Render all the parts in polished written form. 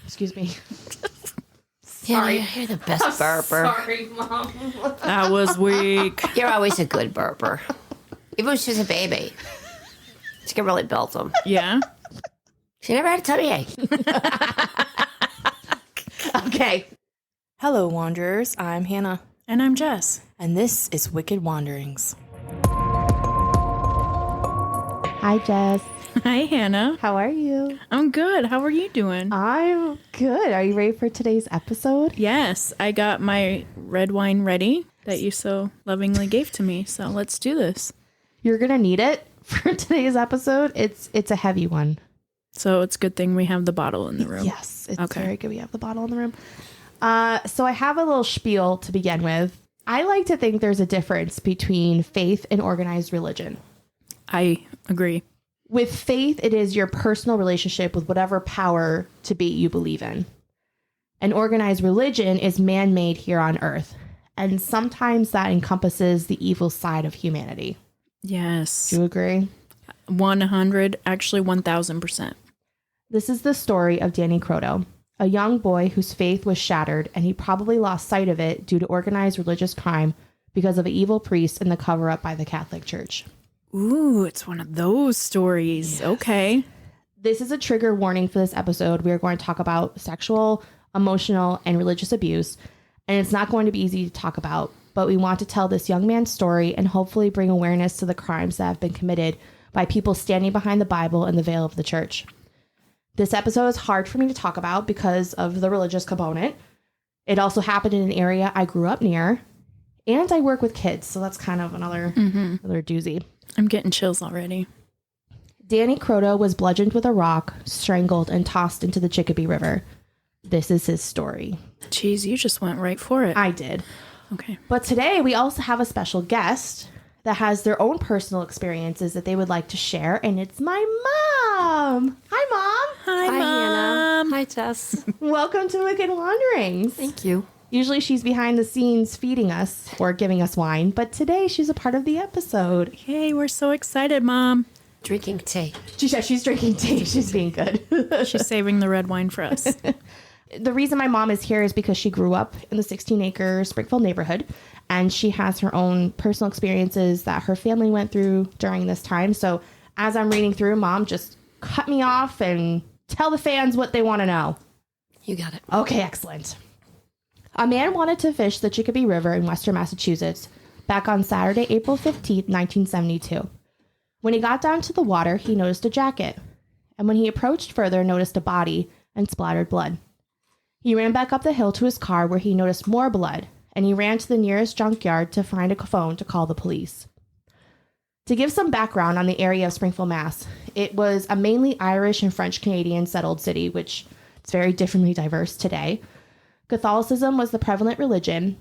Excuse me. Sorry. You're the best burper. Sorry, Mom. That was weak. You're always a good burper. Even when she was a baby. She can really build them. Yeah. She never had a tummy ache. Okay. Hello, Wanderers. I'm Hannah. And I'm Jess. And this is Wicked Wanderings. Hi, Jess. Hi, Hannah. How are you? I'm good. How are you doing? I'm good. Are you ready for today's episode? Yes, I got my red wine ready that you so lovingly gave to me. So let's do this. You're going to need it for today's episode. It's a heavy one. So it's a good thing we have the bottle in the room. Yes, it's Okay. very good we have the bottle in the room. So I have a little spiel to begin with. I like to think there's a difference between faith and organized religion. I agree. With faith, it is your personal relationship with whatever power to be you believe in. An organized religion is man-made here on earth, and sometimes that encompasses the evil side of humanity. Yes. Do you agree? 100, actually 1000%. This is the story of Danny Croteau, a young boy whose faith was shattered, and he probably lost sight of it due to organized religious crime because of an evil priest in the cover-up by the Catholic Church. Ooh, it's one of those stories. Yes. Okay. This is a trigger warning for this episode. We are going to talk about sexual, emotional, and religious abuse, and it's not going to be easy to talk about, but we want to tell this young man's story and hopefully bring awareness to the crimes that have been committed by people standing behind the Bible and the veil of the church. This episode is hard for me to talk about because of the religious component. It also happened in an area I grew up near, and I work with kids, so that's kind of another doozy. I'm getting chills already. Danny Croteau was bludgeoned with a rock, strangled, and tossed into the Chicopee River. This is his story. Jeez, you just went right for it. I did. Okay. But today we also have a special guest that has their own personal experiences that they would like to share, and it's my mom. Hi, Mom. Hi, Mom. Hannah. Hi, Jess. Welcome to Wicked Wanderings. Thank you. Usually she's behind the scenes feeding us or giving us wine, but today she's a part of the episode. Hey, we're so excited, Mom. Drinking tea. She's drinking tea. She's being good. She's saving the red wine for us. The reason my mom is here is because she grew up in the 16-acre Springfield neighborhood, and she has her own personal experiences that her family went through during this time. So as I'm reading through, Mom, just cut me off and tell the fans what they want to know. You got it. Okay, excellent. A man wanted to fish the Chicopee River in western Massachusetts back on Saturday, April 15th, 1972. When he got down to the water, he noticed a jacket, and when he approached further, noticed a body and splattered blood. He ran back up the hill to his car where he noticed more blood, and he ran to the nearest junkyard to find a phone to call the police. To give some background on the area of Springfield, Mass., it was a mainly Irish and French Canadian settled city, which is very differently diverse today. Catholicism was the prevalent religion,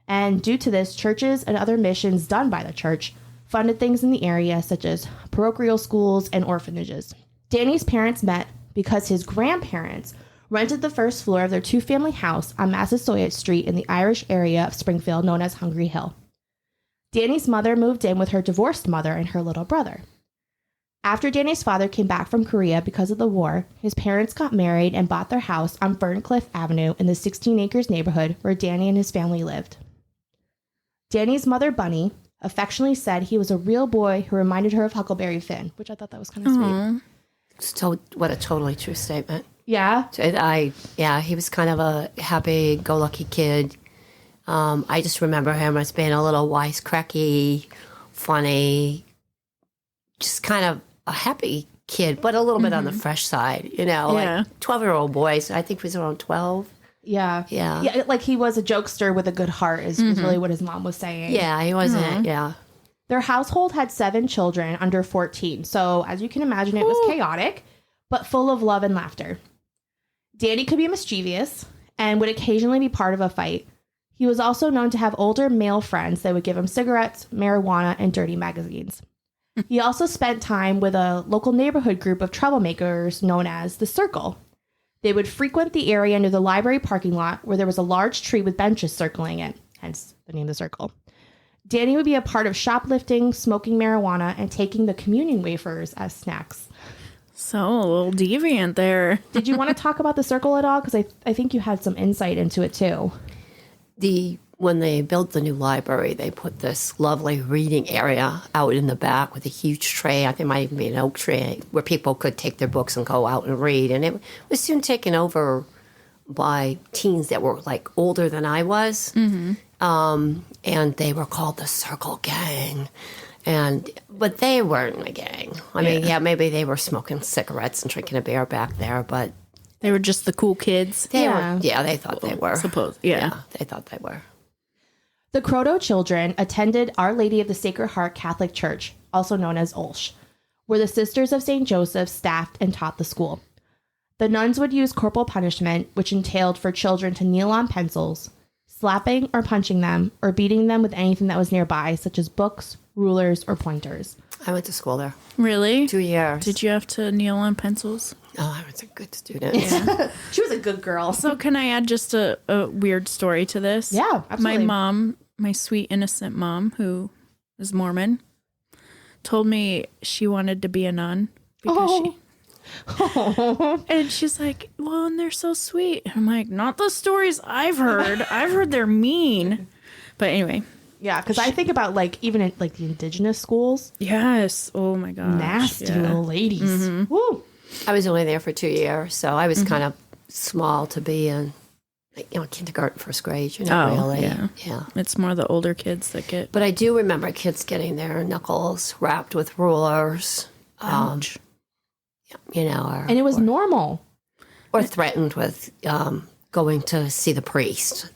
and due to this, churches and other missions done by the church funded things in the area, such as parochial schools and orphanages. Danny's parents met because his grandparents rented the first floor of their two-family house on Massasoit Street in the Irish area of Springfield known as Hungry Hill. Danny's mother moved in with her divorced mother and her little brother. After Danny's father came back from Korea because of the war, his parents got married and bought their house on Ferncliff Avenue in the 16 acres neighborhood where Danny and his family lived. Danny's mother, Bunny, affectionately said he was a real boy who reminded her of Huckleberry Finn, which I thought that was kind of sweet. What a totally true statement. Yeah? He was kind of a happy-go-lucky kid. I just remember him as being a little wisecracky, funny, just kind of a happy kid, but a little bit on the fresh side, like 12-year-old boys. I think he was around 12. Yeah. Yeah, like he was a jokester with a good heart is really what his mom was saying. Yeah, he wasn't, Their household had 7 children under 14, so as you can imagine, it was chaotic, but full of love and laughter. Danny could be mischievous and would occasionally be part of a fight. He was also known to have older male friends that would give him cigarettes, marijuana, and dirty magazines. He also spent time with a local neighborhood group of troublemakers known as the Circle. They would frequent the area near the library parking lot where there was a large tree with benches circling it, hence the name The Circle. Danny would be a part of shoplifting, smoking marijuana, and taking the communion wafers as snacks. So a little deviant there. Did you want to talk about the circle at all? Because I think you had some insight into it too. When they built the new library, they put this lovely reading area out in the back with a huge tray. I think it might even be an oak tree where people could take their books and go out and read. And it was soon taken over by teens that were like older than I was. And they were called the Circle Gang. But they weren't a gang. I mean, maybe they were smoking cigarettes and drinking a beer back there, but They were just the cool kids. they thought they were. Suppose. Yeah. They thought they were. The Croteau children attended Our Lady of the Sacred Heart Catholic Church, also known as Olsh, where the Sisters of St. Joseph staffed and taught the school. The nuns would use corporal punishment, which entailed for children to kneel on pencils, slapping or punching them, or beating them with anything that was nearby, such as books, rulers, or pointers. I went to school there. Really? 2 years. Did you have to kneel on pencils? Oh, I was a good student. She was a good girl. So can I add just a weird story to this? Yeah, absolutely. My mom, my sweet innocent mom, who is Mormon, told me she wanted to be a nun because and she's like, well, and they're so sweet. I'm like, not the stories I've heard. I've heard they're mean. But anyway. Yeah, because I think about even in the indigenous schools. Yes. Oh my gosh. Nasty little ladies. Woo. I was only there for 2 years, so I was kind of small to be in, kindergarten, first grade. Really. Yeah. It's more the older kids that get. But I do remember kids getting their knuckles wrapped with rulers. Ouch. And it was normal. Or threatened with going to see the priest.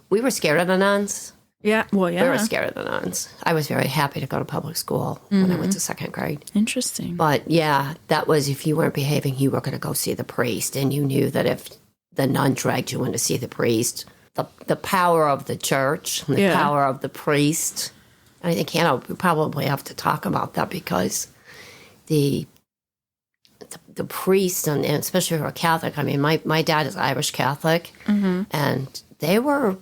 We were scared of the nuns. Yeah. Well, yeah. We were scared of the nuns. I was very happy to go to public school when I went to second grade. Interesting. But yeah, that was if you weren't behaving, you were going to go see the priest. And you knew that if the nun dragged you in to see the priest, the power of the church, and the power of the priest. And I think, Hannah, we probably have to talk about that because the priest, and especially for a Catholic, I mean, my dad is Irish Catholic, and they were,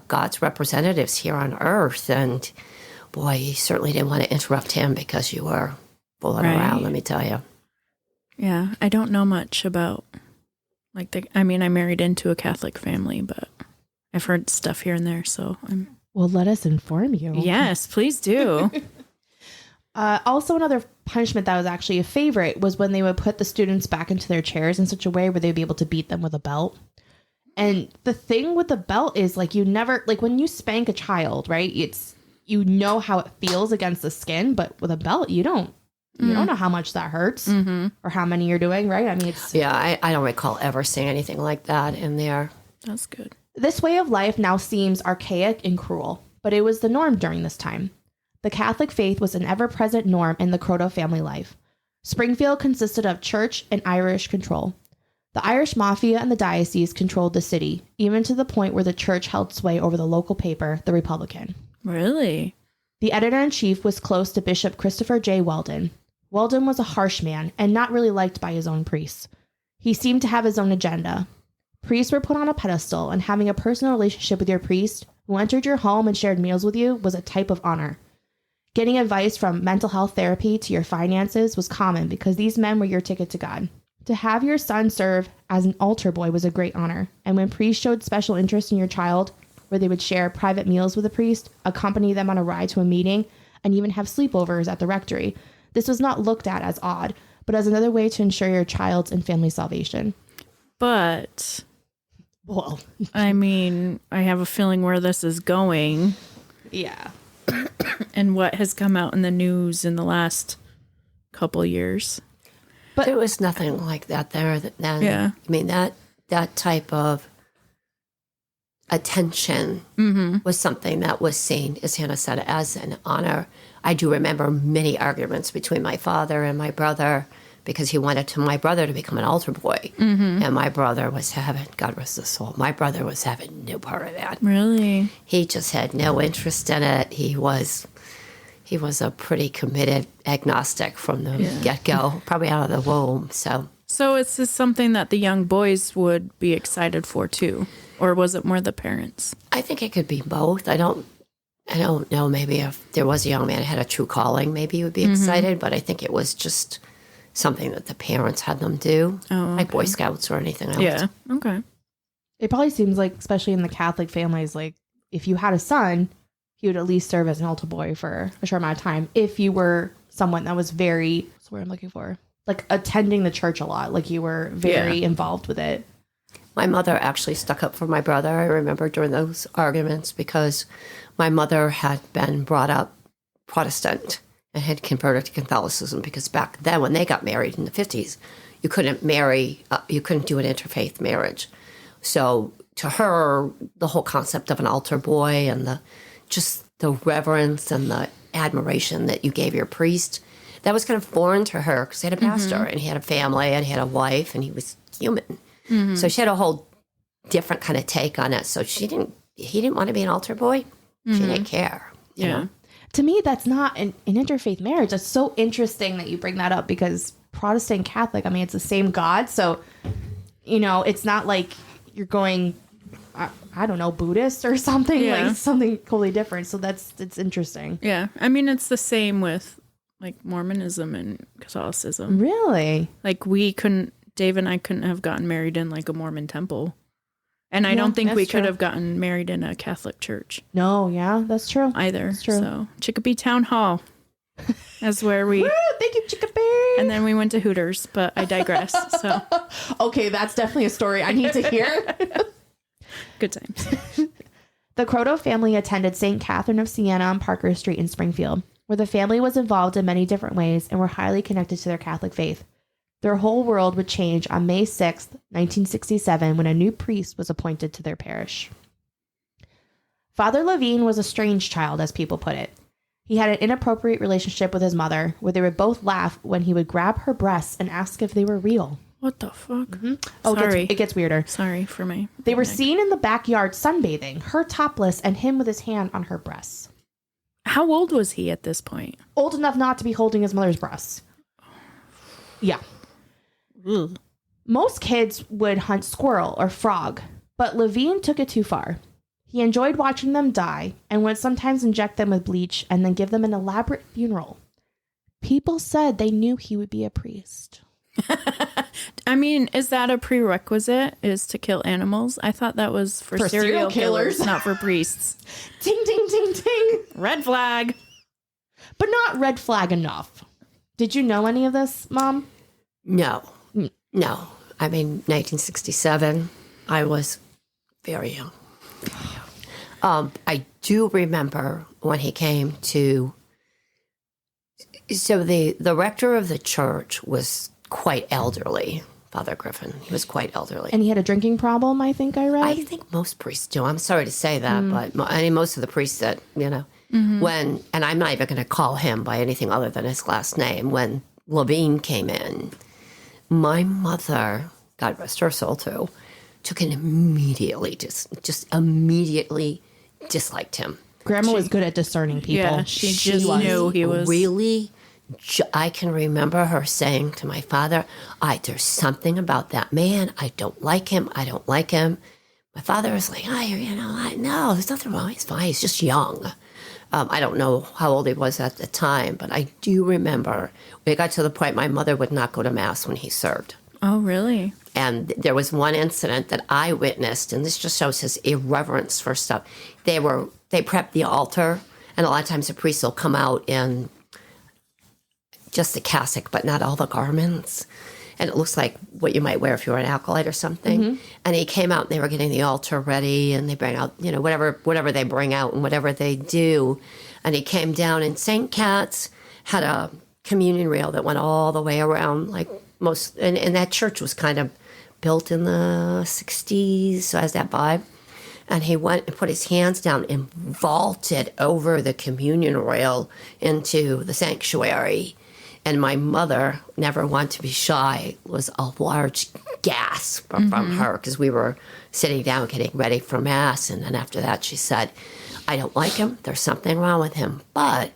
God's representatives here on earth. And boy, you certainly didn't want to interrupt him because you were fooling around, let me tell you. Yeah, I don't know much about, I married into a Catholic family, but I've heard stuff here and there, so I'm... Well, let us inform you. Yes, please do. Also, another punishment that was actually a favorite was when they would put the students back into their chairs in such a way where they'd be able to beat them with a belt. And the thing with the belt is, you never, when you spank a child, right, it's, how it feels against the skin, but with a belt, you don't know how much that hurts or how many you're doing, right? I mean, it's... Yeah, I don't recall ever seeing anything like that in there. That's good. This way of life now seems archaic and cruel, but it was the norm during this time. The Catholic faith was an ever-present norm in the Croteau family life. Springfield consisted of church and Irish control. The Irish mafia and the diocese controlled the city, even to the point where the church held sway over the local paper, The Republican. Really? The editor-in-chief was close to Bishop Christopher J. Weldon. Weldon was a harsh man and not really liked by his own priests. He seemed to have his own agenda. Priests were put on a pedestal, and having a personal relationship with your priest, who entered your home and shared meals with you, was a type of honor. Getting advice from mental health therapy to your finances was common because these men were your ticket to God. To have your son serve as an altar boy was a great honor, and when priests showed special interest in your child, where they would share private meals with a priest, accompany them on a ride to a meeting, and even have sleepovers at the rectory, this was not looked at as odd, but as another way to ensure your child's and family's salvation. But, Well, I have a feeling where this is going. yeah. And what has come out in the news in the last couple years. But there was nothing like that there. Yeah. I mean, that type of attention was something that was seen, as Hannah said, as an honor. I do remember many arguments between my father and my brother because he wanted my brother to become an altar boy. And my brother was having, God rest his soul, my brother was having no part of that. Really? He just had no interest in it. He was a pretty committed agnostic from the get-go, probably out of the womb. So is this something that the young boys would be excited for too? Or was it more the parents? I think it could be both. I don't know. Maybe if there was a young man who had a true calling, maybe he would be excited. But I think it was just something that the parents had them do, like Boy Scouts or anything else. Yeah. Okay. It probably seems like, especially in the Catholic families, like if you had a son, he would at least serve as an altar boy for a short amount of time. If you were someone that was very, what's the word I'm looking for? Like attending the church a lot, like you were very involved with it. My mother actually stuck up for my brother. I remember during those arguments because my mother had been brought up Protestant and had converted to Catholicism because back then when they got married in the 50s, you couldn't marry, you couldn't do an interfaith marriage. So to her, the whole concept of an altar boy and just the reverence and the admiration that you gave your priest, that was kind of foreign to her because he had a pastor and he had a family and he had a wife and he was human. So she had a whole different kind of take on it. So he didn't want to be an altar boy. She didn't care. You know? To me, that's not an interfaith marriage. That's so interesting that you bring that up because Protestant and Catholic, I mean, it's the same God. So, it's not like you're going, I don't know, Buddhist or something, like something totally different. So it's interesting. Yeah. I mean, it's the same with like Mormonism and Catholicism. Really? Like Dave and I couldn't have gotten married in like a Mormon temple. And I don't think we could have gotten married in a Catholic church. No, yeah, that's true. Either. That's true. So Chicopee Town Hall is where we... Woo, thank you, Chicopee! And then we went to Hooters, but I digress. So okay, that's definitely a story I need to hear. Good times. The Croteau family attended St. Catherine of Siena on Parker Street in Springfield, where the family was involved in many different ways and were highly connected to their Catholic faith. Their whole world would change on May 6th, 1967, when a new priest was appointed to their parish. Father Levine was a strange child, as people put it. He had an inappropriate relationship with his mother, where they would both laugh when he would grab her breasts and ask if they were real. What the fuck? Mm-hmm. Oh, Sorry. it gets weirder. Sorry for me. They were seen in the backyard sunbathing, her topless and him with his hand on her breasts. How old was he at this point? Old enough not to be holding his mother's breasts. Yeah. Ugh. Most kids would hunt squirrel or frog, but Levine took it too far. He enjoyed watching them die and would sometimes inject them with bleach and then give them an elaborate funeral. People said they knew he would be a priest. I mean, is that a prerequisite, is to kill animals? I thought that was for serial killers, not for priests. Ding, ding, ding, ding. Red flag. But not red flag enough. Did you know any of this, Mom? No. I mean, 1967, I was very young. I do remember when he came to... So the rector of the church was quite elderly, Father Griffin. He was quite elderly. And he had a drinking problem, I think I read. I think most priests do. I'm sorry to say that, but I mean, most of the priests that, when, and I'm not even going to call him by anything other than his last name, when Levine came in, my mother, God rest her soul too, took an immediately, just immediately disliked him. Grandma was good at discerning people. Yeah, she just knew he was... Really, I can remember her saying to my father, there's something about that man. I don't like him. My father was like, no, there's nothing wrong. He's fine. He's just young. I don't know how old he was at the time, but I do remember it got to the point my mother would not go to Mass when he served. Oh, really? And there was one incident that I witnessed, and this just shows his irreverence for stuff. They prepped the altar, and a lot of times the priest will come out in just a cassock, but not all the garments. And it looks like what you might wear if you were an acolyte or something. Mm-hmm. And he came out and they were getting the altar ready and they bring out, whatever they bring out and whatever they do. And he came down and St. Cat's had a communion rail that went all the way around, like most, and that church was kind of built in the 60s, so it has that vibe. And he went and put his hands down and vaulted over the communion rail into the sanctuary. And my mother, never one to be shy, was a large gasp from her because we were sitting down getting ready for Mass. And then after that, she said, I don't like him. There's something wrong with him. But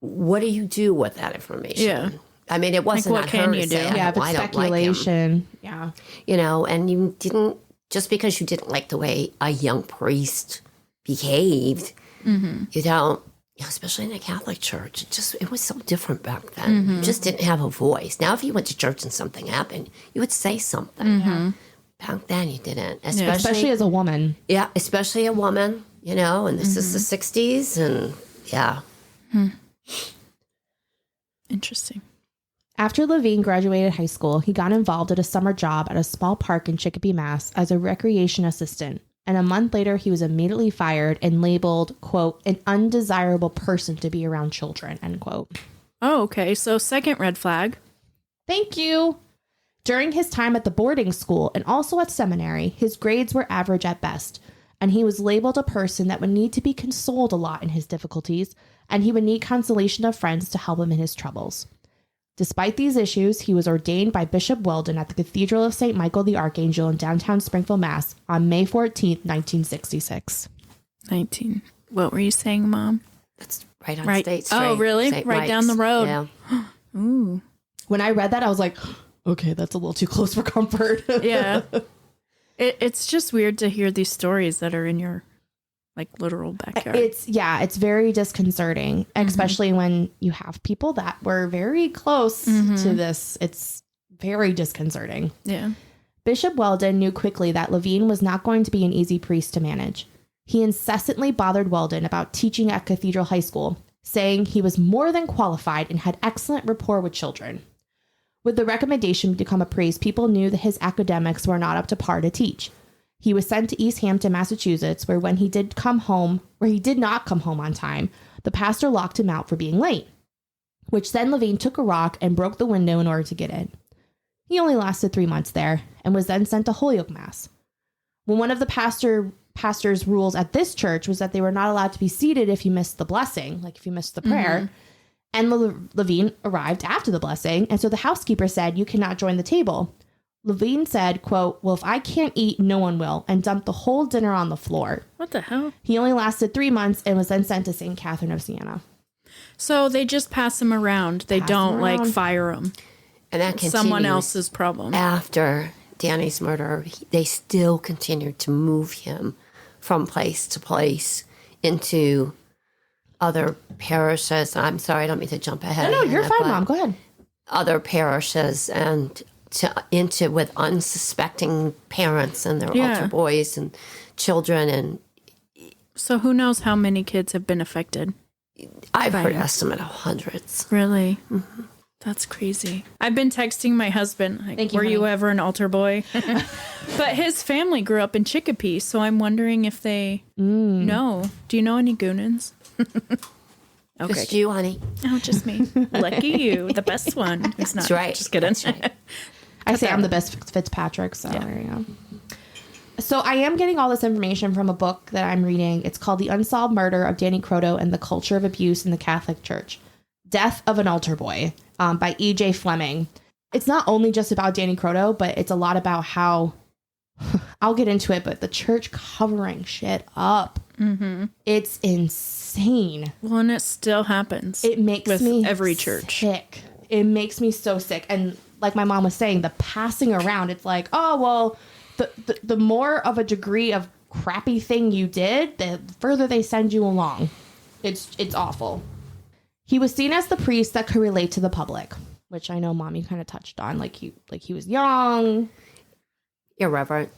what do you do with that information? Yeah. I mean, it wasn't what can you do? Yeah, but speculation. Yeah. And you didn't, just because you didn't like the way a young priest behaved, you don't, especially in the Catholic Church, it was so different back then. You just didn't have a voice. Now, if you went to church and something happened, you would say something. Back then, you didn't. Especially as a woman. Yeah, especially a woman, and this is the 60s, and yeah. Interesting. After Levine graduated high school, he got involved at a summer job at a small park in Chicopee, Mass. As a recreation assistant. And a month later, he was immediately fired and labeled, quote, an undesirable person to be around children, end quote. Oh, okay. So second red flag. Thank you. During his time at the boarding school and also at seminary, his grades were average at best. And he was labeled a person that would need to be consoled a lot in his difficulties, and he would need consolation of friends to help him in his troubles. Despite these issues, he was ordained by Bishop Weldon at the Cathedral of St. Michael the Archangel in downtown Springfield, Mass. on May 14th, 1966. 19. What were you saying, Mom? That's right on State Street. Oh, really? St. Right Mike's. down the road. Yeah. Ooh. When I read that, I was like, okay, that's a little too close for comfort. Yeah. It's just weird to hear these stories that are in your literal backyard. It's very disconcerting, especially when you have people that were very close to this. It's very disconcerting. Yeah. Bishop Weldon knew quickly that Levine was not going to be an easy priest to manage. He incessantly bothered Weldon about teaching at Cathedral High School, saying he was more than qualified and had excellent rapport with children. With the recommendation to become a priest, people knew that his academics were not up to par to teach. He was sent to East Hampton, Massachusetts, where he did not come home on time, the pastor locked him out for being late, which then Levine took a rock and broke the window in order to get in. He only lasted 3 months there and was then sent to Holyoke, Mass. When one of the pastor's rules at this church was that they were not allowed to be seated if you missed the blessing, if you missed the prayer, and Levine arrived after the blessing, and so the housekeeper said, you cannot join the table. Levine said, quote, well, if I can't eat, no one will, and dumped the whole dinner on the floor. What the hell? He only lasted 3 months and was then sent to St. Catherine of Siena. So they just pass him around. They don't fire him. And that continues. Someone else's problem. After Danny's murder, they still continued to move him from place to place into other parishes. I'm sorry, I don't mean to jump ahead. No, you're fine, Mom. Go ahead. Other parishes and into with unsuspecting parents and their altar boys and children. And so who knows how many kids have been affected? I've heard an estimate of hundreds. Really? Mm-hmm. That's crazy. I've been texting my husband, were you ever an altar boy? But his family grew up in Chicopee, so I'm wondering if they know. Do you know any Goonans? Okay. Just you, honey. Oh, just me. Lucky you, the best one. It's not. That's right. Just kidding. That's right. I say I'm the best Fitzpatrick, so there you go. So I am getting all this information from a book that I'm reading. It's called The Unsolved Murder of Danny Croteau and the Culture of Abuse in the Catholic Church. Death of an Altar Boy by E.J. Fleming. It's not only just about Danny Croteau, but it's a lot about how, I'll get into it, but the church covering shit up. Mm-hmm. It's insane. Well, and it still happens. It makes me every church sick. It makes me so sick. And like my mom was saying, the passing around, it's like, oh, well, the more of a degree of crappy thing you did, the further they send you along. It's awful. He was seen as the priest that could relate to the public, which I know, Mom, you kind of touched on. He was young. Irreverent.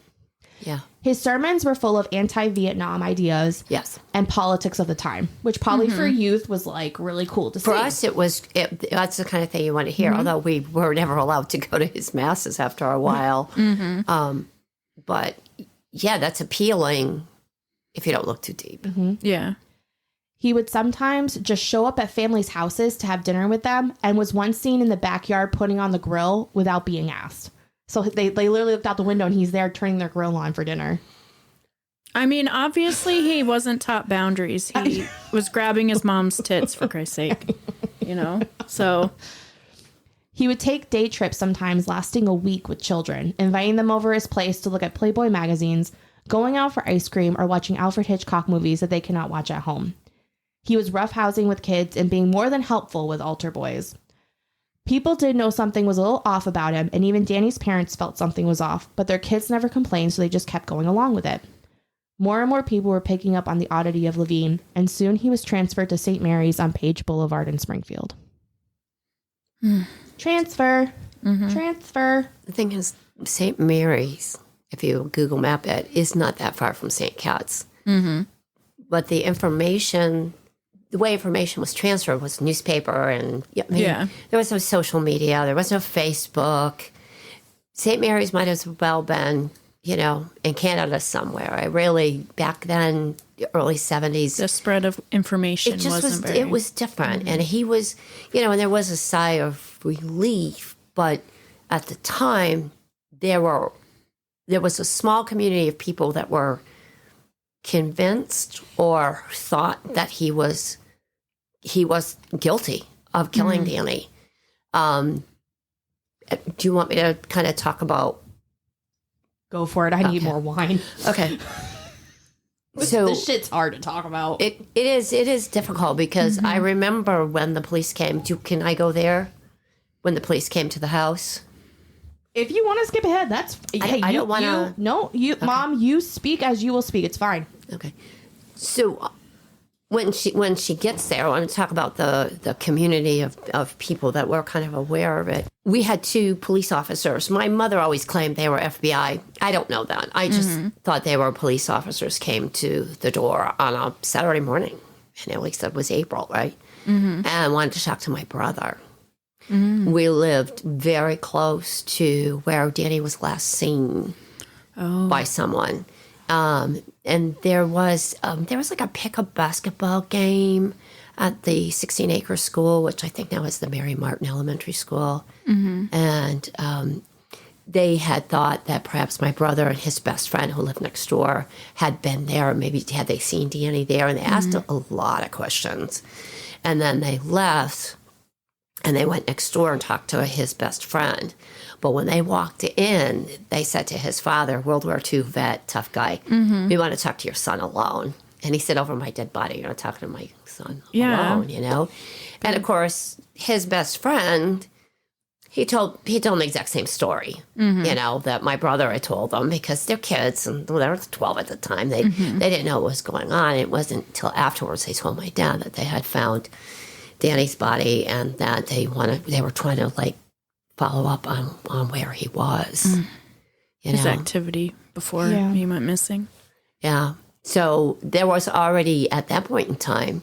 Yeah. His sermons were full of anti-Vietnam ideas. Yes. And politics of the time, which probably for youth was really cool to see. For us, that's the kind of thing you want to hear, although we were never allowed to go to his masses after a while. But yeah, that's appealing if you don't look too deep. Yeah. He would sometimes just show up at families' houses to have dinner with them and was once seen in the backyard putting on the grill without being asked. So they literally looked out the window and he's there turning their grill on for dinner. I mean, obviously he wasn't taught boundaries. He was grabbing his mom's tits, for Christ's sake, so. He would take day trips sometimes lasting a week with children, inviting them over his place to look at Playboy magazines, going out for ice cream, or watching Alfred Hitchcock movies that they cannot watch at home. He was roughhousing with kids and being more than helpful with altar boys. People did know something was a little off about him, and even Danny's parents felt something was off, but their kids never complained, so they just kept going along with it. More and more people were picking up on the oddity of Levine, and soon he was transferred to St. Mary's on Page Boulevard in Springfield. Transfer. Transfer. The thing is, St. Mary's, if you Google map it, is not that far from St. Cat's. But the way information was transferred was newspaper, and there was no social media, there was no Facebook. St. Mary's might as well been, in Canada somewhere. Back then, the early 70s. The spread of information It was different. And he was, and there was a sigh of relief. But at the time, there was a small community of people that were convinced or thought that he was guilty of killing Danny. Do you want me to kind of talk about? Go for it. I need more wine. Okay. So this shit's hard to talk about. It is difficult because I remember when the police came. Can I go there? When the police came to the house? If you want to skip ahead, that's... I don't want to... No, okay. Mom, you speak as you will speak. It's fine. Okay. So when she gets there, I want to talk about the community of people that were kind of aware of it. We had 2 police officers. My mother always claimed they were FBI. I don't know that. I just thought they were police officers came to the door on a Saturday morning. And at least it was April, right? And I wanted to talk to my brother. We lived very close to where Danny was last seen by someone. And there was like a pickup basketball game at the 16-acre school, which I think now is the Mary Martin Elementary School. And they had thought that perhaps my brother and his best friend who lived next door had been there. Maybe had they seen Danny there? And they asked a lot of questions. And then they left. And they went next door and talked to his best friend. But when they walked in, they said to his father, World War II vet, tough guy, we want to talk to your son alone. And he said, over my dead body, you're not talking to my son alone, And of course, his best friend, he told them the exact same story, that my brother had told them because they're kids and they were 12 at the time. They didn't know what was going on. It wasn't until afterwards they told my dad that they had found Danny's body and that they were trying to follow up on where he was. His activity before he went missing. Yeah. So there was already at that point in time,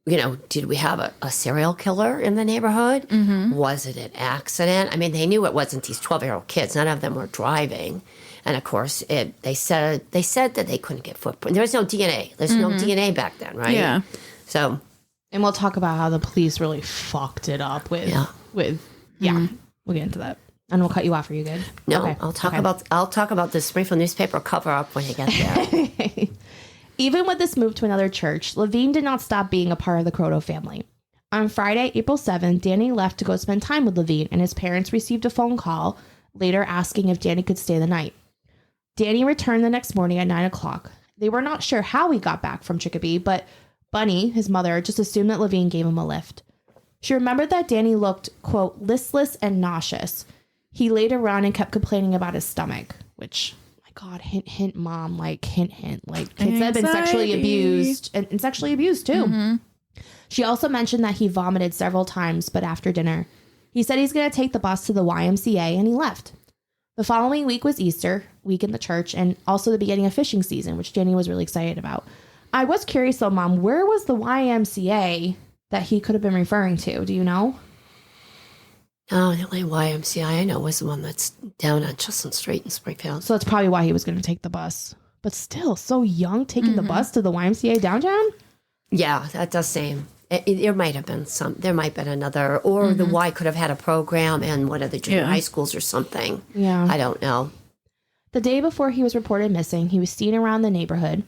did we have a serial killer in the neighborhood? Was it an accident? I mean, they knew it wasn't these 12-year-old kids. None of them were driving. And of course, they said that they couldn't get footprint. There was no DNA. There's no DNA back then, right? Yeah. So... And we'll talk about how the police really fucked it up with we'll get into that. And we'll cut you off. Are you good? No, okay. I'll talk about the Springfield newspaper cover up when you get there. Even with this move to another church, Levine did not stop being a part of the Croteau family. On Friday, April 7th, Danny left to go spend time with Levine, and his parents received a phone call later asking if Danny could stay the night. Danny returned the next morning at 9 o'clock. They were not sure how he got back from Chicopee, but Bunny, his mother, just assumed that Levine gave him a lift. She remembered that Danny looked, quote, listless and nauseous. He laid around and kept complaining about his stomach, which, my God, hint, hint, mom, hint, hint. Kids have been sexually abused and sexually abused, too. She also mentioned that he vomited several times, but after dinner. He said he's going to take the bus to the YMCA, and he left. The following week was Easter week in the church, and also the beginning of fishing season, which Danny was really excited about. I was curious, though, Mom, where was the YMCA that he could have been referring to? Do you know? Oh, the only YMCA I know was the one that's down on Chestnut Street in Springfield. So that's probably why he was going to take the bus. But still, so young, taking the bus to the YMCA downtown? Yeah, that does seem. There might have been there might have been another, or the Y could have had a program in one of the junior high schools or something. Yeah. I don't know. The day before he was reported missing, he was seen around the neighborhood.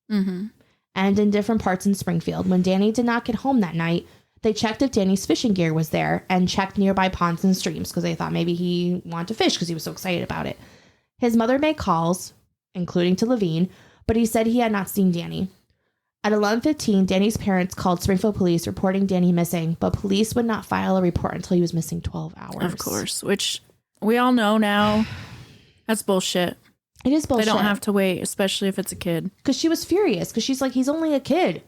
And in different parts in Springfield. When Danny did not get home that night, they checked if Danny's fishing gear was there and checked nearby ponds and streams because they thought maybe he wanted to fish because he was so excited about it. His mother made calls, including to Levine, but he said he had not seen Danny. At 11:15, Danny's parents called Springfield police reporting Danny missing, but police would not file a report until he was missing 12 hours. Of course, which we all know now. That's bullshit. It is bullshit. They don't have to wait, especially if it's a kid. Because she was furious because she's like, he's only a kid.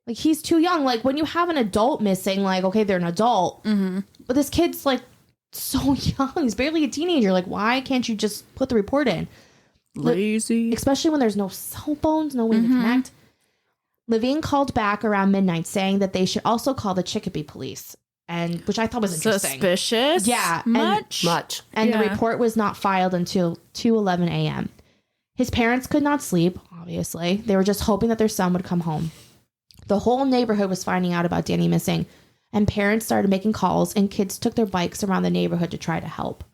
Like, he's too young. Like, when you have an adult missing, like, okay, they're an adult. Mm-hmm. But this kid's, like, so young. He's barely a teenager. Like, why can't you just put the report in? Lazy. Especially when there's no cell phones, no way to connect. Levine called back around midnight saying that they should also call the Chicopee police, and which I thought was interesting. Suspicious? Yeah. Much. And the report was not filed until 2:11 a.m. His parents could not sleep, obviously. They were just hoping that their son would come home. The whole neighborhood was finding out about Danny missing, and parents started making calls, and kids took their bikes around the neighborhood to try to help.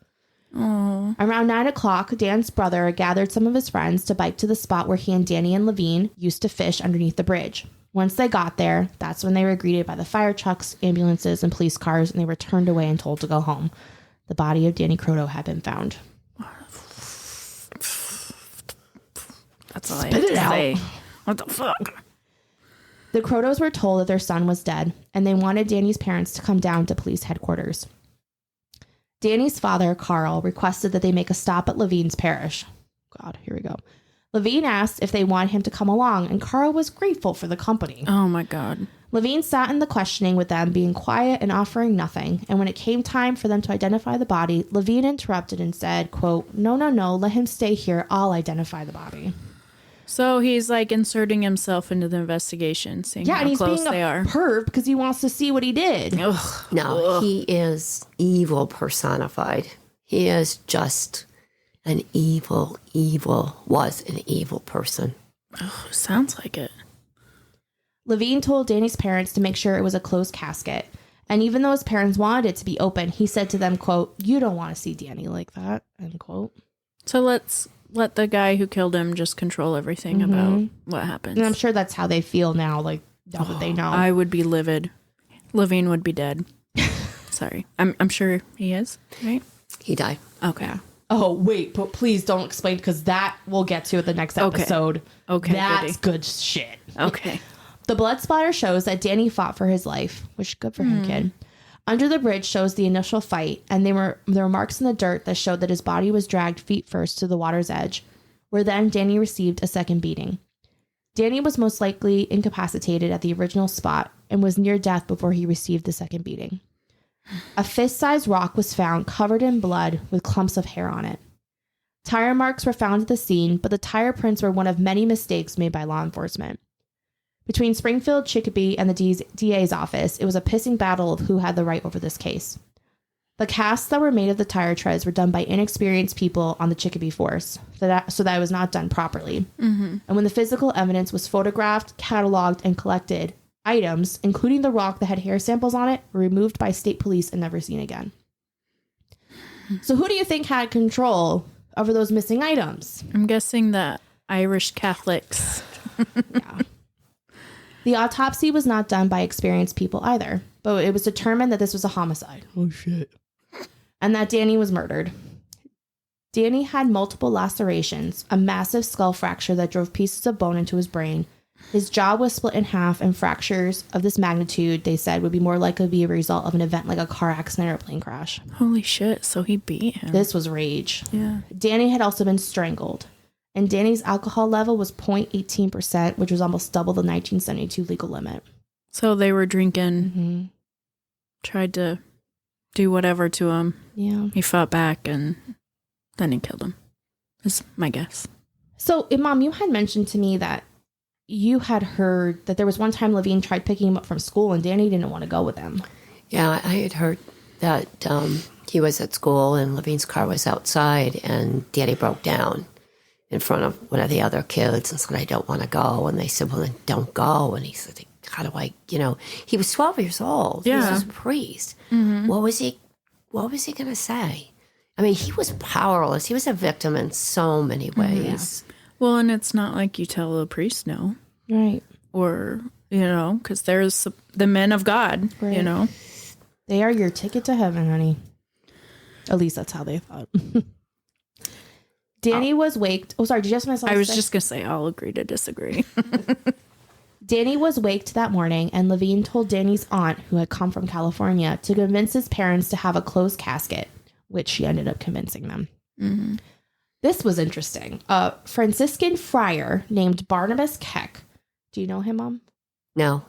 Aww. Around 9 o'clock, Dan's brother gathered some of his friends to bike to the spot where he and Danny and Levine used to fish underneath the bridge. Once they got there, that's when they were greeted by the fire trucks, ambulances, and police cars, and they were turned away and told to go home. The body of Danny Croteau had been found. That's all I have to say. What the fuck? The Croteaus were told that their son was dead, and they wanted Danny's parents to come down to police headquarters. Danny's father, Carl, requested that they make a stop at Levine's parish. God, here we go. Levine asked if they wanted him to come along, and Carl was grateful for the company. Oh, my God. Levine sat in the questioning with them, being quiet and offering nothing, and when it came time for them to identify the body, Levine interrupted and said, quote, no, let him stay here. I'll identify the body. So he's like inserting himself into the investigation, seeing Yeah, how and he's close being they a are. perv because he wants to see what he did. Ugh. No, he is evil personified. He is just an evil was an evil person. Oh, sounds like it. Levine told Danny's parents to make sure it was a closed casket. And even though his parents wanted it to be open, he said to them, quote, you don't want to see Danny like that, end quote. So let's let the guy who killed him just control everything about what happens. And I'm sure that's how they feel now, like, now that they know. I would be livid. Levine would be dead. Sorry. I'm sure he is, right? He died. Okay. Yeah. Oh, wait, but please don't explain, because that we'll get to at the next episode. Okay, That's goody. good shit. Okay. The blood splatter shows that Danny fought for his life, which is good for him, kid. Under the bridge shows the initial fight, and there were marks in the dirt that showed that his body was dragged feet first to the water's edge, where then Danny received a second beating. Danny was most likely incapacitated at the original spot and was near death before he received the second beating. A fist-sized rock was found covered in blood with clumps of hair on it. Tire marks were found at the scene, but the tire prints were one of many mistakes made by law enforcement. Between Springfield, Chicopee, and the DA's office, it was a pissing battle of who had the right over this case. The casts that were made of the tire treads were done by inexperienced people on the Chicopee force, so that it was not done properly. Mm-hmm. And when the physical evidence was photographed, cataloged, and collected, items, including the rock that had hair samples on it, were removed by state police and never seen again. So who do you think had control over those missing items? I'm guessing that Irish Catholics. Yeah. The autopsy was not done by experienced people either, but it was determined that this was a homicide. Oh, shit. And that Danny was murdered. Danny had multiple lacerations, a massive skull fracture that drove pieces of bone into his brain. His jaw was split in half, and fractures of this magnitude, they said, would be more likely to be a result of an event like a car accident or a plane crash. Holy shit, so he beat him. This was rage. Yeah. Danny had also been strangled. And Danny's alcohol level was 0.18%, which was almost double the 1972 legal limit. So they were drinking, tried to do whatever to him. Yeah. He fought back, and then he killed him, is my guess. So, Mom, you had mentioned to me that you had heard that there was one time Levine tried picking him up from school, and Danny didn't want to go with him. Yeah, I had heard that he was at school and Levine's car was outside, and Danny broke down in front of one of the other kids and said, I don't want to go. And they said, well, then don't go. And he said, how do I, he was 12 years old. Yeah. He was a priest. Mm-hmm. What was he going to say? I mean, he was powerless. He was a victim in so many ways. Yeah. Well, and it's not like you tell the priest no. Right. Or, because there's the men of God, Right. They are your ticket to heaven, honey. At least that's how they thought. Danny was waked. Oh, sorry. Did you just myself? I was just going to say, I'll agree to disagree. Danny was waked that morning, and Levine told Danny's aunt, who had come from California, to convince his parents to have a closed casket, which she ended up convincing them. Mm-hmm. This was interesting. A Franciscan friar named Barnabas Keck, do you know him, Mom? No.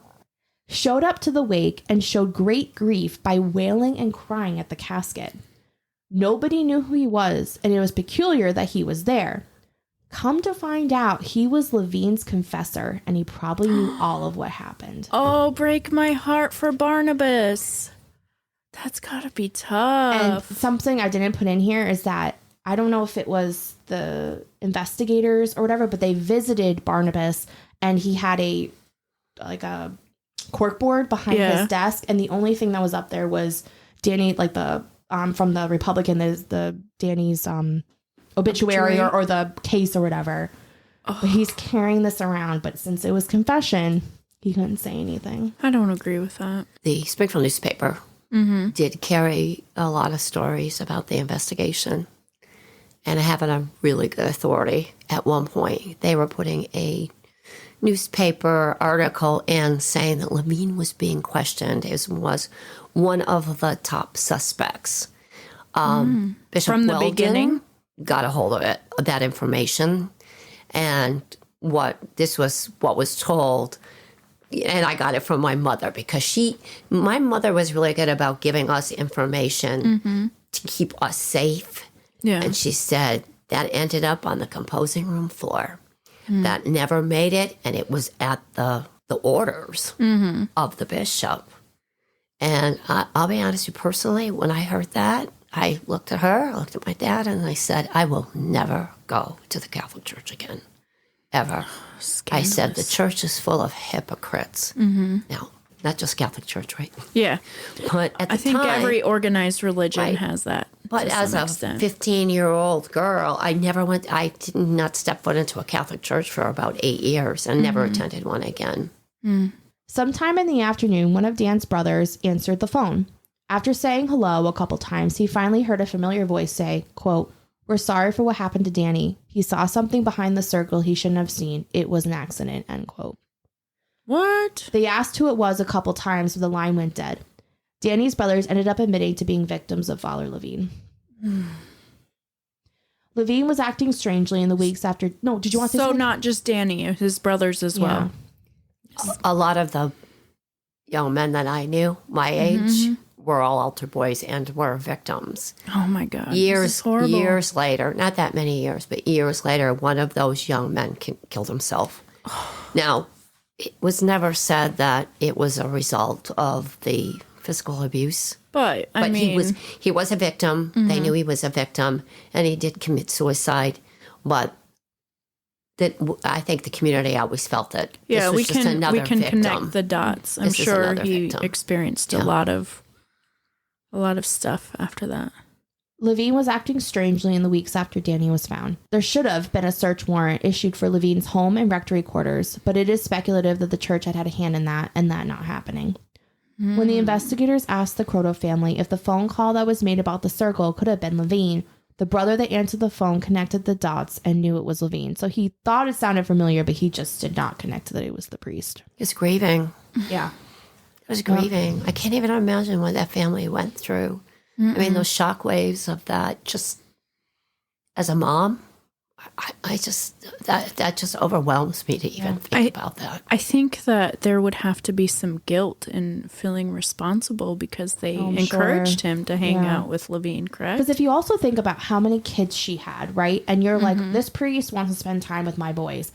Showed up to the wake and showed great grief by wailing and crying at the casket. Nobody knew who he was, and it was peculiar that he was there. Come to find out, he was Levine's confessor, and he probably knew all of what happened. Oh, break my heart for Barnabas. That's gotta be tough. And something I didn't put in here is that I don't know if it was the investigators or whatever, but they visited Barnabas, and he had a corkboard behind his desk, and the only thing that was up there was Danny, like the from the Republican, the Danny's obituary or the case or whatever. Oh. But he's carrying this around, but since it was confession, he couldn't say anything. I don't agree with that. The Springfield newspaper did carry a lot of stories about the investigation, and having a really good authority. At one point, they were putting a newspaper article in saying that Levine was being questioned as was one of the top suspects. Bishop From the Weldon beginning? got a hold of it, that information, and what was told. And I got it from my mother because my mother was really good about giving us information to keep us safe. Yeah. And she said that ended up on the composing room floor. That never made it, and it was at the orders of the bishop. And I'll be honest with you, personally, when I heard that, I looked at her, I looked at my dad, and I said, I will never go to the Catholic Church again, ever. I said, the church is full of hypocrites. Now, not just Catholic Church, right? Yeah. But at the I think time, every organized religion right. has that. But as a 15-year-old girl, I did not step foot into a Catholic church for about 8 years and never attended one again. Sometime in the afternoon, one of Dan's brothers answered the phone. After saying hello a couple times, he finally heard a familiar voice say, quote, "We're sorry for what happened to Danny. He saw something behind the circle he shouldn't have seen. It was an accident," end quote. What? They asked who it was a couple times, but the line went dead. Danny's brothers ended up admitting to being victims of Father Levine. Levine was acting strangely in the weeks after... No, did you want to say So something? not just Danny, his brothers as well. A lot of the young men that I knew, my age, were all altar boys and were victims. Oh my God. Years later, not that many years, but years later, one of those young men killed himself. Now, it was never said that it was a result of the physical abuse. But I mean, he was a victim. They knew he was a victim, and he did commit suicide. But I think the community always felt that this was just another victim. We can connect the dots. I'm sure he experienced a lot of stuff after that. Levine was acting strangely in the weeks after Danny was found. There should have been a search warrant issued for Levine's home and rectory quarters, but it is speculative that the church had a hand in that and that not happening. When the investigators asked the Croteau family if the phone call that was made about the circle could have been Levine, the brother that answered the phone connected the dots and knew it was Levine. So he thought it sounded familiar, but he just did not connect that it was the priest. He was grieving. Yeah. He was grieving. I can't even imagine what that family went through. I mean, those shockwaves of that, just as a mom, I just, that just overwhelms me to even think about that. I think that there would have to be some guilt in feeling responsible because they encouraged him to hang out with Levine, correct? Because if you also think about how many kids she had, right? And you're like, this priest wants to spend time with my boys.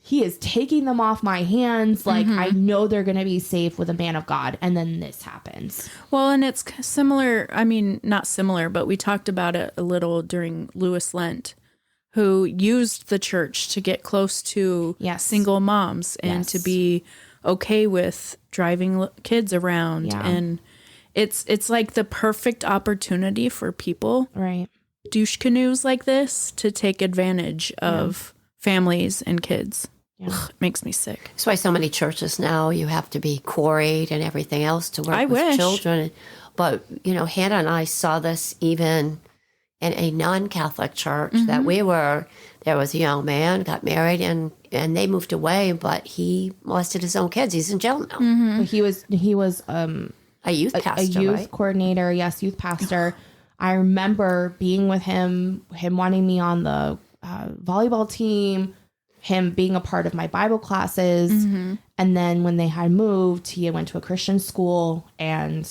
He is taking them off my hands. Like, I know they're going to be safe with a man of God. And then this happens. Well, and it's similar. I mean, not similar, but we talked about it a little during Louis Lent, who used the church to get close to single moms and to be okay with driving kids around. Yeah. And it's like the perfect opportunity for people, right? Douche canoes like this to take advantage of families and kids. Yeah. Ugh, it makes me sick. That's why so many churches now, you have to be quarried and everything else to work with children. But, you know, Hannah and I saw this even in a non-Catholic church that we were. There was a young man, got married, and they moved away, but he molested his own kids. He's in jail now. But he was a youth pastor, a youth right? coordinator, youth pastor. I remember being with him wanting me on the volleyball team, him being a part of my Bible classes. Mm-hmm. And then when they had moved, he went to a Christian school and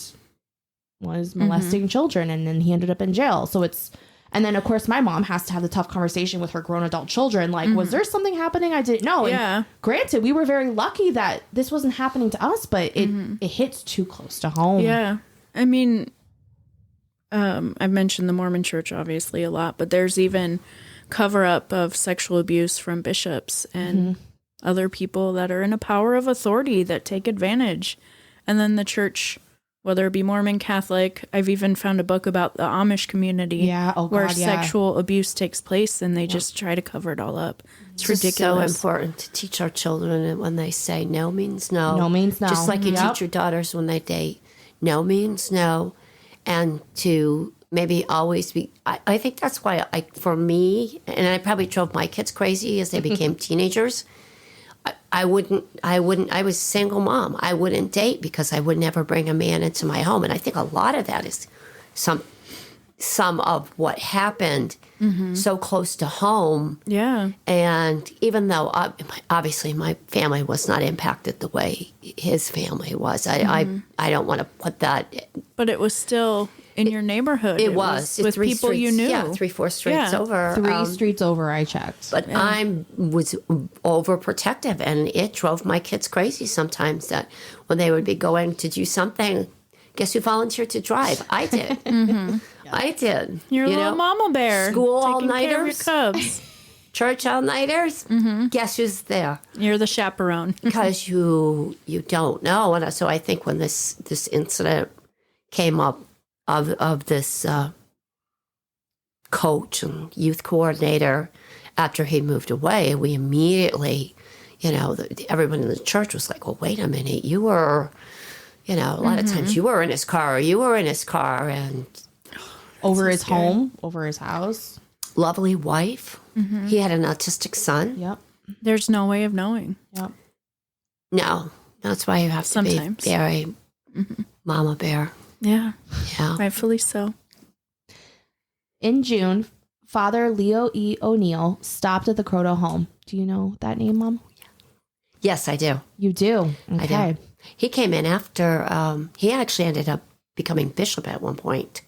was molesting children. And then he ended up in jail. So and then of course my mom has to have the tough conversation with her grown adult children. Like, was there something happening I didn't know? Yeah. And granted, we were very lucky that this wasn't happening to us, but it hits too close to home. Yeah. I mean, I've mentioned the Mormon Church obviously a lot, but there's even cover up of sexual abuse from bishops and other people that are in a power of authority that take advantage. And then the church, whether it be Mormon, Catholic, I've even found a book about the Amish community where sexual abuse takes place and they just try to cover it all up. It's ridiculous. So important to teach our children that when they say no means no. No means no. Just like you teach your daughters when they date, no means no. And to maybe always be, I think that's why for me, and I probably drove my kids crazy as they became teenagers. I was a single mom. I wouldn't date because I would never bring a man into my home. And I think a lot of that is some of what happened so close to home. Yeah. And even though obviously my family was not impacted the way his family was, I don't want to put that. But it was still in your neighborhood. It was with three people streets, you knew. Yeah, 3-4 streets over. 3 streets over, I checked. But I was overprotective, and it drove my kids crazy sometimes that when they would be going to do something, guess who volunteered to drive? I did. I did. Your little mama bear. School taking care of your all-nighters. cubs. Church all-nighters. Guess who's there? You're the chaperone. Because you don't know. And so I think when this incident came up of this coach and youth coordinator, after he moved away, we immediately, everyone in the church was like, well, wait a minute, you were, a lot of times you were in his car, and Over his home, over his house. lovely wife. He had an autistic son. Yep. There's no way of knowing. Yep. No, that's why you have to Sometimes. be very mama bear. Yeah. Yeah. Rightfully so. In June, Father Leo E. O'Neill stopped at the Croteau home. Do you know that name, Mom? Yes, I do. You do? Okay. I do. He came in after, he actually ended up becoming bishop at one point.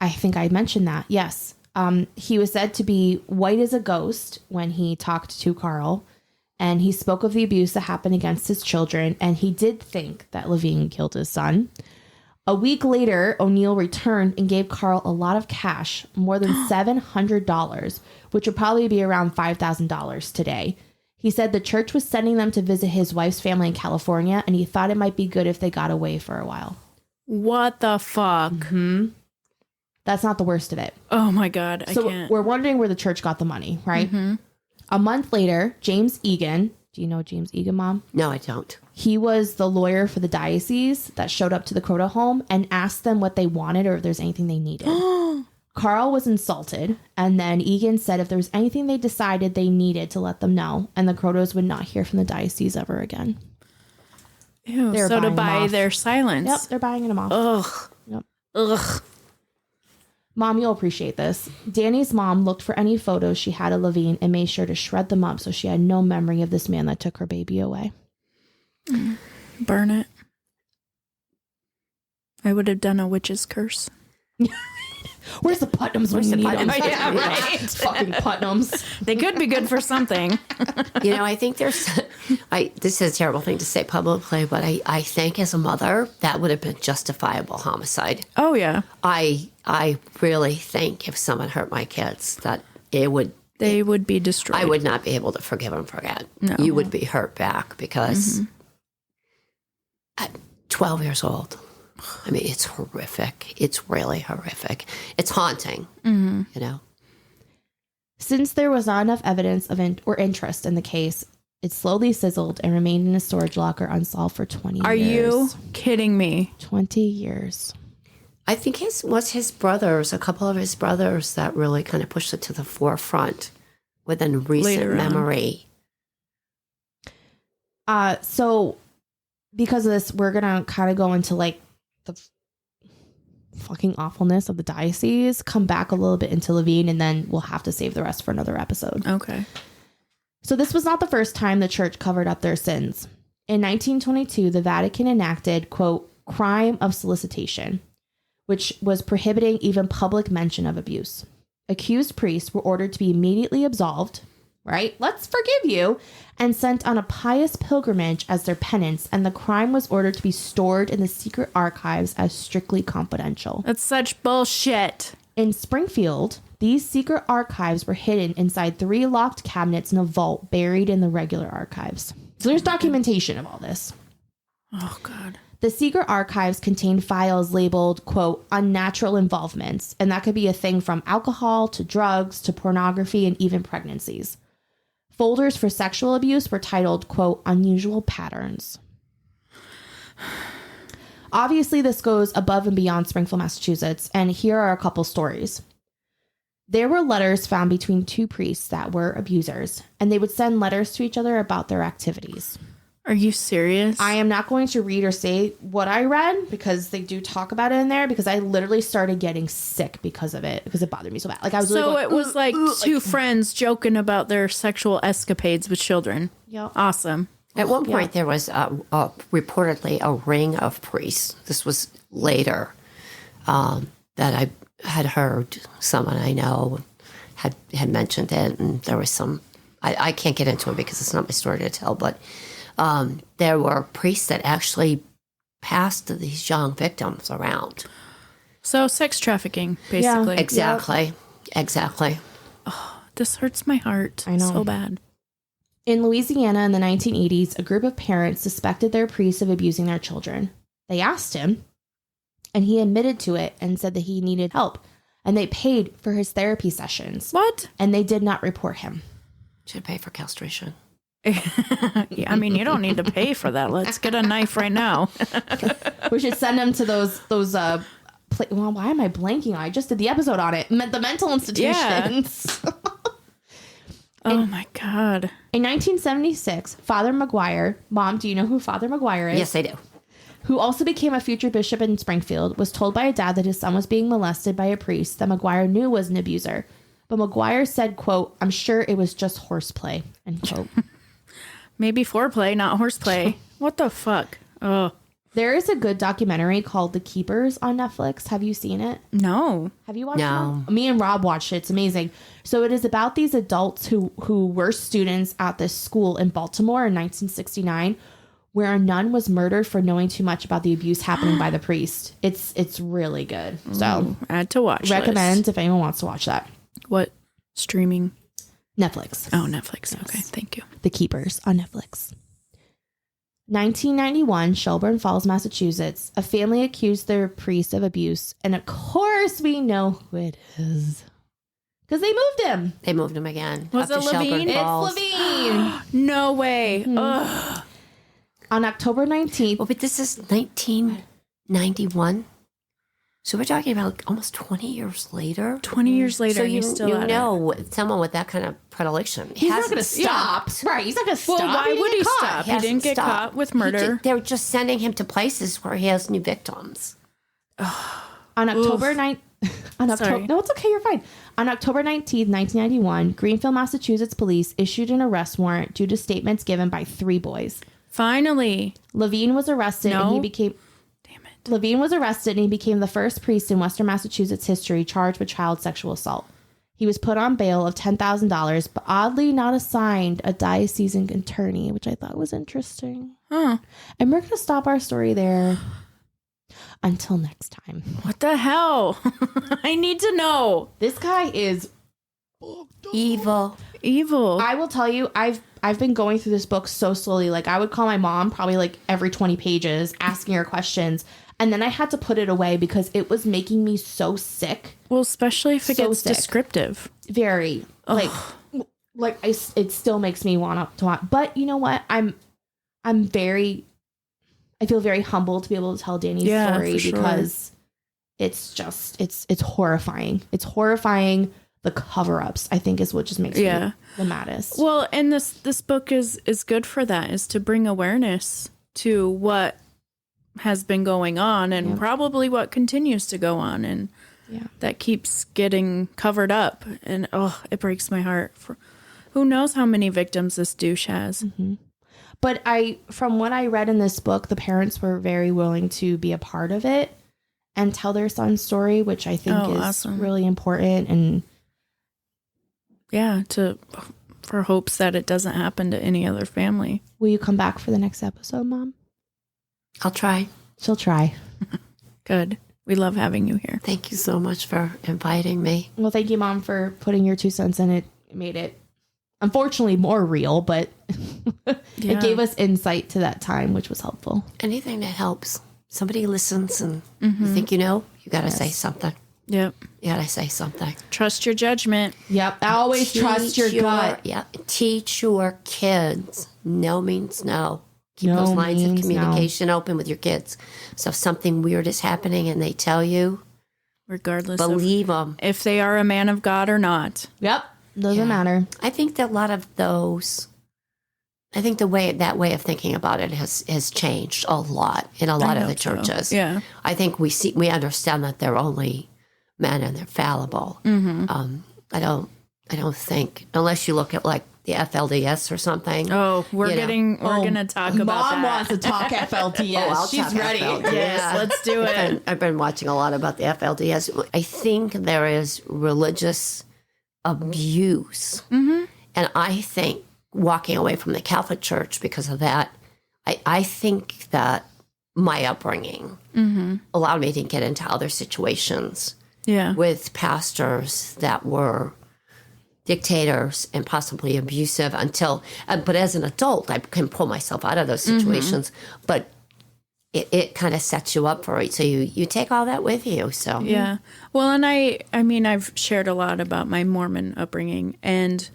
I think I mentioned that. Yes. He was said to be white as a ghost when he talked to Carl, and he spoke of the abuse that happened against his children, and he did think that Levine killed his son. A week later, O'Neill returned and gave Carl a lot of cash, more than $700, which would probably be around $5,000 today. He said the church was sending them to visit his wife's family in California, and he thought it might be good if they got away for a while. What the fuck? That's not the worst of it. Oh my God. I So can't. we're wondering where the church got the money, right? A month later, James Egan, do you know James Egan, Mom? No, I don't. He was the lawyer for the diocese that showed up to the Croteau home and asked them what they wanted or if there's anything they needed. Carl was insulted, and then Egan said if there was anything they decided they needed to let them know, and the Croteaus would not hear from the diocese ever again. Ew, They're so to buying them buy off. their silence. Yep, they're buying them off. Ugh. Yep. Ugh. Mom, you'll appreciate this. Danny's mom looked for any photos she had of Levine and made sure to shred them up so she had no memory of this man that took her baby away. Burn it. I would have done a witch's curse. Where's the Putnams when you need them? Putnams? Yeah, right. Fucking Putnams. They could be good for something. I think this is a terrible thing to say publicly, but I think as a mother, that would have been justifiable homicide. Oh, yeah. I really think if someone hurt my kids, that they would be destroyed. I would not be able to forgive and forget. No. You would be hurt back because at 12 years old, I mean, it's horrific. It's really horrific. It's haunting, Since there was not enough evidence of or interest in the case, it slowly sizzled and remained in a storage locker unsolved for 20 Are years. you kidding me? 20 years. I think it was his brothers, a couple of his brothers, that really kind of pushed it to the forefront within recent Later on. memory. So because of this, we're going to kind of go into like fucking awfulness of the diocese, come back a little bit into Levine, and then we'll have to save the rest for another episode. Okay. So this was not the first time the church covered up their sins. In 1922, the Vatican enacted, quote, crime of solicitation, which was prohibiting even public mention of abuse. Accused priests were ordered to be immediately absolved, right? Let's forgive you, and sent on a pious pilgrimage as their penance, and the crime was ordered to be stored in the secret archives as strictly confidential. That's such bullshit. In Springfield, these secret archives were hidden inside 3 locked cabinets in a vault buried in the regular archives. So there's documentation of all this. Oh, God. The secret archives contained files labeled, quote, unnatural involvements, and that could be a thing from alcohol to drugs to pornography and even pregnancies. Folders for sexual abuse were titled, quote, unusual patterns. Obviously, this goes above and beyond Springfield, Massachusetts, and here are a couple stories. There were letters found between 2 priests that were abusers, and they would send letters to each other about their activities. Are you serious? I am not going to read or say what I read because they do talk about it in there, because I literally started getting sick because of it, because it bothered me so bad. Like I was so really it was like two friends joking about their sexual escapades with children. Yep. Awesome. At one point, there was reportedly a ring of priests. This was later that I had heard someone I know had mentioned it, and there was some. I can't get into it because it's not my story to tell, but there were priests that actually passed these young victims around. So sex trafficking, basically. Exactly. Exactly. Oh, this hurts my heart. I know. So bad. In Louisiana in the 1980s, a group of parents suspected their priest of abusing their children. They asked him, and he admitted to it and said that he needed help, and they paid for his therapy sessions. What? And they did not report him. Should pay for castration. Yeah, I mean, you don't need to pay for that. Let's get a knife right now. We should send them to those well, why am I blanking? I just did the episode on it. The mental institutions. Yeah. Oh my God. In 1976, Father McGuire, Mom, do you know who Father McGuire is? Yes, I do. Who also became a future bishop in Springfield, was told by a dad that his son was being molested by a priest that McGuire knew was an abuser. But McGuire said, quote, I'm sure it was just horseplay, end quote. Maybe foreplay, not horseplay. What the fuck? Oh. There is a good documentary called The Keepers on Netflix. Have you seen it? No. Have you watched No. it? Me and Rob watched it. It's amazing. So it is about these adults who were students at this school in Baltimore in 1969, where a nun was murdered for knowing too much about the abuse happening by the priest. It's really good. So Add to watch recommend list. if anyone wants to watch that. What? Streaming? Netflix. Oh, Netflix. Yes. Okay, thank you. The Keepers on Netflix. 1991, Shelburne Falls, Massachusetts. A family accused their priest of abuse. And of course we know who it is. Because they moved him. They moved him again. Was up it to Shelburne Levine? Falls. It's Levine. No way. Ugh. On October 19th. Well, but this is 1991. So we're talking about like almost 20 years later. 20 years later, So and you, he's still you at it. know someone with that kind of predilection. He's not hasn't going to stop. Right. He's not going to stop. Well, why didn't would get he caught. stop? He didn't hasn't get stopped. caught with murder. They're just sending him to places where he has new victims. On October 9th. On October, Sorry. no, it's okay. You're fine. On October 19th, 1991, Greenfield, Massachusetts police issued an arrest warrant due to statements given by 3 boys. Finally. Levine was arrested and he No. became... Damn it. Levine was arrested and he became the first priest in Western Massachusetts history charged with child sexual assault. He was put on bail of $10,000, but oddly not assigned a diocesan attorney, which I thought was interesting. Huh. And we're going to stop our story there until next time. What the hell? I need to know. This guy is Evil. Evil. I will tell you, I've been going through this book so slowly. Like I would call my mom probably like every 20 pages asking her questions. And then I had to put it away because it was making me so sick. Well, especially if it So gets sick. descriptive. Very it still makes me want to watch. But you know what? I feel very humbled to be able to tell Danny's story for sure. because it's just, it's horrifying. It's horrifying. The cover-ups, I think, is what just makes me the maddest. Well, and this book is good for that, is to bring awareness to what has been going on and probably what continues to go on. And that keeps getting covered up. And, it breaks my heart. Who knows how many victims this douche has. Mm-hmm. But from what I read in this book, the parents were very willing to be a part of it and tell their son's story, which I think is awesome. Really important. And for hopes that it doesn't happen to any other family. Will you come back for the next episode, Mom? I'll try. She'll try. Good. We love having you here. Thank you so much for inviting me. Well, thank you, Mom, for putting your 2 cents in it. It made it, unfortunately, more real, but it gave us insight to that time, which was helpful. Anything that helps. Somebody listens and you think you got to say something. Yep. You got to say something. Trust your judgment. Yep. Always trust your gut. Yeah. Teach your kids. No means no. Keep those lines of communication open with your kids. So if something weird is happening and they tell you, regardless, believe them. If they are a man of God or not. Yep. Doesn't matter. I think that a lot of those, that way of thinking about it has changed a lot in a lot of the churches. So. Yeah. I think we understand that they're only men and they're fallible. Mm-hmm. I don't think, unless you look at like the FLDS or something. Oh, we're going to talk about Mom that. wants to talk FLDS. She's ready. FLDS. Yes, let's do it. I've been watching a lot about the FLDS. I think there is religious abuse. Mm-hmm. And I think walking away from the Catholic Church because of that, I think that my upbringing allowed me to get into other situations with pastors that were dictators and possibly abusive but as an adult, I can pull myself out of those situations, but it kind of sets you up for it. So you take all that with you. So yeah. Well, and I mean, I've shared a lot about my Mormon upbringing, and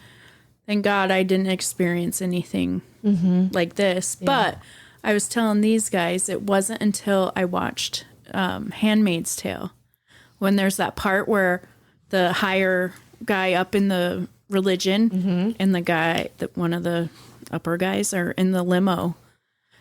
thank God I didn't experience anything like this. Yeah. But I was telling these guys, it wasn't until I watched Handmaid's Tale, when there's that part where the higher guy up in the religion and the guy, one of the upper guys, are in the limo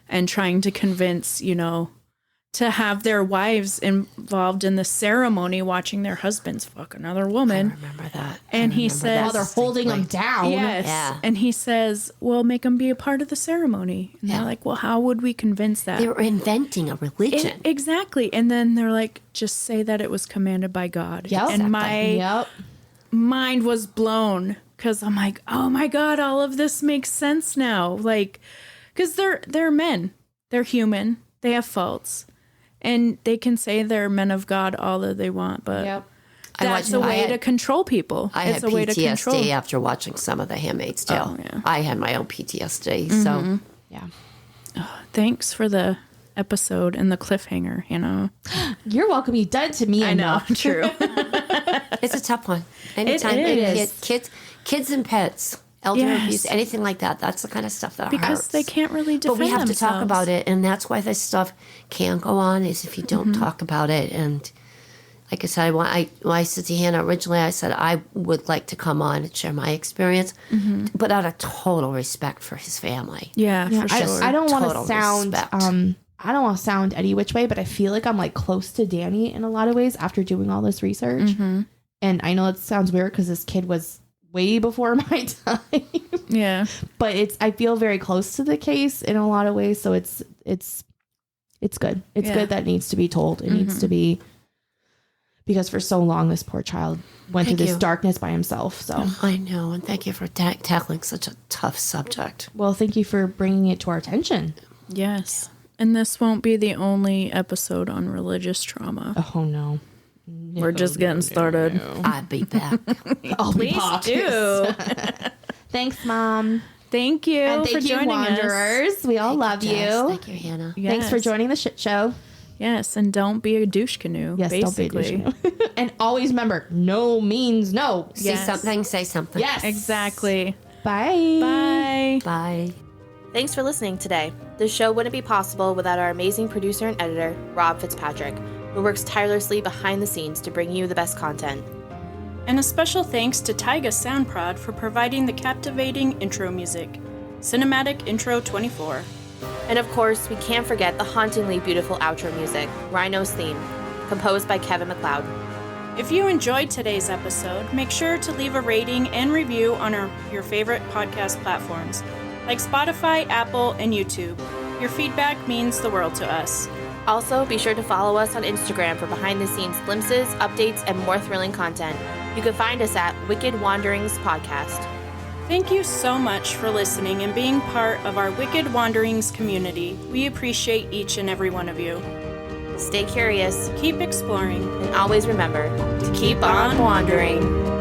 and trying to convince, to have their wives involved in the ceremony, watching their husbands fuck another woman. I remember that. And he says, while they're holding them down. Yes. Yeah. And he says, well, make them be a part of the ceremony. And they're like, well, how would we convince that? They were inventing a religion. Exactly. And then they're like, just say that it was commanded by God. Yep. And my mind was blown, because I'm like, oh my God, all of this makes sense now. Like, because they're men. They're human. They have faults. And they can say they're men of God all that they want, but that's a way to control people. I had PTSD after watching some of The Handmaid's Tale. Oh, yeah. I had my own PTSD, so yeah. Oh, thanks for the episode and the cliffhanger, You're welcome. You done to me. I know. True. It's a tough one. Anytime it is. Kids and pets, elder abuse, anything like that. That's the kind of stuff that hurts. Because they can't really defend But we have themselves. to talk about it, and that's why this stuff can go on, is if you don't talk about it. And like I said, when I said to Hannah originally, I said I would like to come on and share my experience, but out of total respect for his family. Yeah, for sure. I don't want to sound I don't want to sound any which way, but I feel like I'm like close to Danny in a lot of ways after doing all this research. And I know it sounds weird because this kid was way before my time. Yeah. But I feel very close to the case in a lot of ways. So it's good. It's good that it needs to be told. It needs to be, because for so long, this poor child went through this darkness by himself. So I know. And thank you for tackling such a tough subject. Well, thank you for bringing it to our attention. Yes. And this won't be the only episode on religious trauma. Oh, no. We're just getting started. I'll be back. Please do. Thanks, Mom. Thank you and for thank you, joining Wanderers. us. We all love you. Thank you, Hannah. Yes. Thanks for joining the shit show. Yes, and don't be a douche canoe. Yes, basically. don't be a douche canoe. And always remember, no means no. See something, say something. Yes. Exactly. Bye. Bye. Bye. Thanks for listening today. This show wouldn't be possible without our amazing producer and editor, Rob Fitzpatrick, who works tirelessly behind the scenes to bring you the best content. And a special thanks to Taiga Soundprod for providing the captivating intro music. Cinematic Intro 24. And of course, we can't forget the hauntingly beautiful outro music, Rhino's Theme, composed by Kevin MacLeod. If you enjoyed today's episode, make sure to leave a rating and review on your favorite podcast platforms, like Spotify, Apple, and YouTube. Your feedback means the world to us. Also, be sure to follow us on Instagram for behind-the-scenes glimpses, updates, and more thrilling content. You can find us at Wicked Wanderings Podcast. Thank you so much for listening and being part of our Wicked Wanderings community. We appreciate each and every one of you. Stay curious, keep exploring, and always remember to keep on wandering.